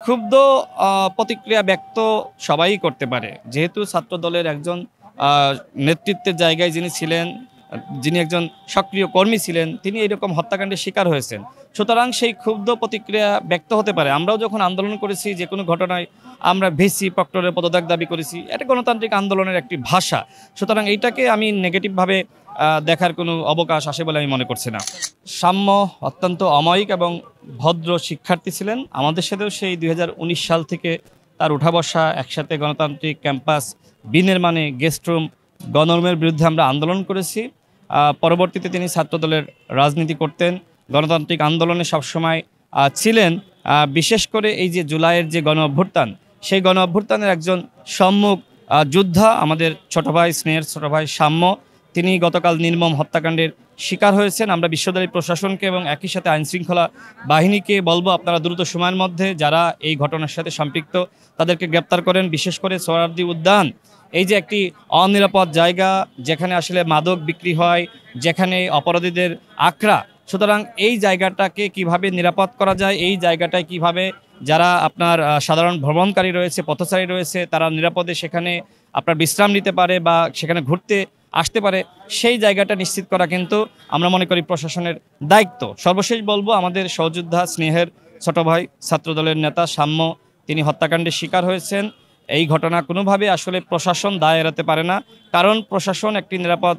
ক্ষুব্ধ প্রতিক্রিয়া ব্যক্ত সবাই করতে পারে। যেহেতু ছাত্রদলের একজন আ নেতৃত্বের জায়গায় যিনি ছিলেন, যিনি একজন সক্রিয় কর্মী ছিলেন, তিনি এরকম হত্যাকাণ্ডের শিকার হয়েছেন। সুতরাং সেই ক্ষুব্ধ প্রতিক্রিয়া ব্যক্ত হতে পারে। আমরাও যখন আন্দোলন করেছি যেকোনো ঘটনায় আমরা ভিসি, প্রক্টরের পদত্যাগ দাবি করেছি। এটা গণতান্ত্রিক আন্দোলনের একটি ভাষা। সুতরাং এইটাকে আমি নেগেটিভভাবে দেখার কোনো অবকাশ আসে বলে আমি মনে করছি না। সাম্য অত্যন্ত অমায়িক এবং ভদ্র শিক্ষার্থী ছিলেন। আমাদের সাথেও সেই ২০১৯ সাল থেকে তার উঠা বসা, একসাথে গণতান্ত্রিক ক্যাম্পাস বিনির্মাণে গেস্ট রুম, গণরুমের বিরুদ্ধে আমরা আন্দোলন করেছি। পরবর্তীতে তিনি ছাত্রদলের রাজনীতি করতেন। গণতান্ত্রিক আন্দোলনে সবসময় ছিলেন। বিশেষ করে এই যে জুলাইয়ের যে গণ অভ্যুত্থান, সেই গণ অভ্যুত্থানের একজন সম্মুখ যোদ্ধা আমাদের ছোট ভাই, স্নেহের ছোট ভাই সাম্য। তিনি গতকাল নির্মম হত্যাকাণ্ডের শিকার হয়েছেন। আমরা বিশ্ববিদ্যালয় প্রশাসনকে এবং একই সাথে আইনশৃঙ্খলা বাহিনীকে বলবো, আপনারা দ্রুত সময়ের মধ্যে যারা এই ঘটনার সাথে সম্পৃক্ত তাদেরকে গ্রেপ্তার করেন। বিশেষ করে সোহরাওয়ার্দী উদ্যান, এই যে একটি অনিরাপদ জায়গা, যেখানে আসলে মাদক বিক্রি হয়, যেখানে অপরাধীদের আখড়া। সুতরাং এই জায়গাটাকে কিভাবে নিরাপদ করা যায়, এই জায়গাটায় কিভাবে যারা আপনার সাধারণ ভ্রমণকারী রয়েছে, পথচারী রয়েছে, তারা নিরাপদে সেখানে আপনার বিশ্রাম নিতে পারে বা সেখানে ঘুরতে আসতে পারে, সেই জায়গাটা নিশ্চিত করা কিন্তু আমরা মনে করি প্রশাসনের দায়িত্ব। সর্বশেষ বলবো, আমাদের সহযোদ্ধা স্নেহের ছোট ভাই, ছাত্রদলের নেতা সাম্য, তিনি হত্যাকাণ্ডের শিকার হয়েছেন। এই ঘটনা কোনোভাবে আসলে প্রশাসন দায় এড়াতে পারে না, কারণ প্রশাসন একটি নিরাপদ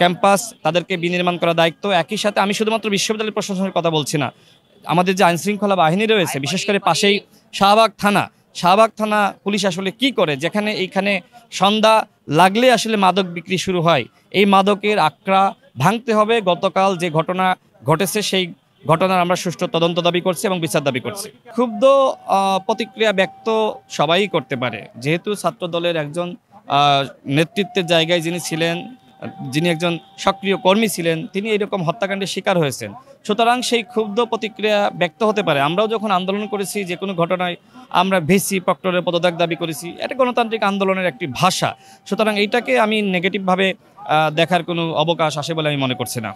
ক্যাম্পাস, তাদেরকে বিনির্মাণ করা দায়িত্ব। একই সাথে আমি শুধুমাত্র বিশ্ববিদ্যালয় প্রশাসনের কথা বলছি না, আমাদের যে আইনশৃঙ্খলা বাহিনী রয়েছে, বিশেষ করে পাশেই শাহবাগ থানা পুলিশ আসলে কি করে, যেখানে এইখানে সন্ধ্যা লাগলে আসলে মাদক বিক্রি শুরু হয়। এই মাদকের আখড়া ভাঙতে হবে। গতকাল যে ঘটনা ঘটেছে, সেই ঘটনার আমরা সুষ্ঠু তদন্ত দাবি করছি এবং বিচার দাবি করছি। ক্ষুব্ধ প্রতিক্রিয়া ব্যক্ত সবাই করতে পারে। যেহেতু ছাত্রদলের একজন নেতৃত্বের জায়গায় যিনি ছিলেন, যিনি একজন সক্রিয় কর্মী ছিলেন, তিনি এরকম হত্যাকাণ্ডের শিকার হয়েছেন। সুতরাং সেই ক্ষুব্ধ প্রতিক্রিয়া ব্যক্ত হতে পারে। আমরাও যখন আন্দোলন করেছি যেকোনো ঘটনায় আমরা ভিসি, প্রক্টরের পদত্যাগ দাবি করেছি। এটা গণতান্ত্রিক আন্দোলনের একটি ভাষা। সুতরাং এইটাকে আমি নেগেটিভভাবে দেখার কোনো অবকাশ আসে বলে আমি মনে করছি না।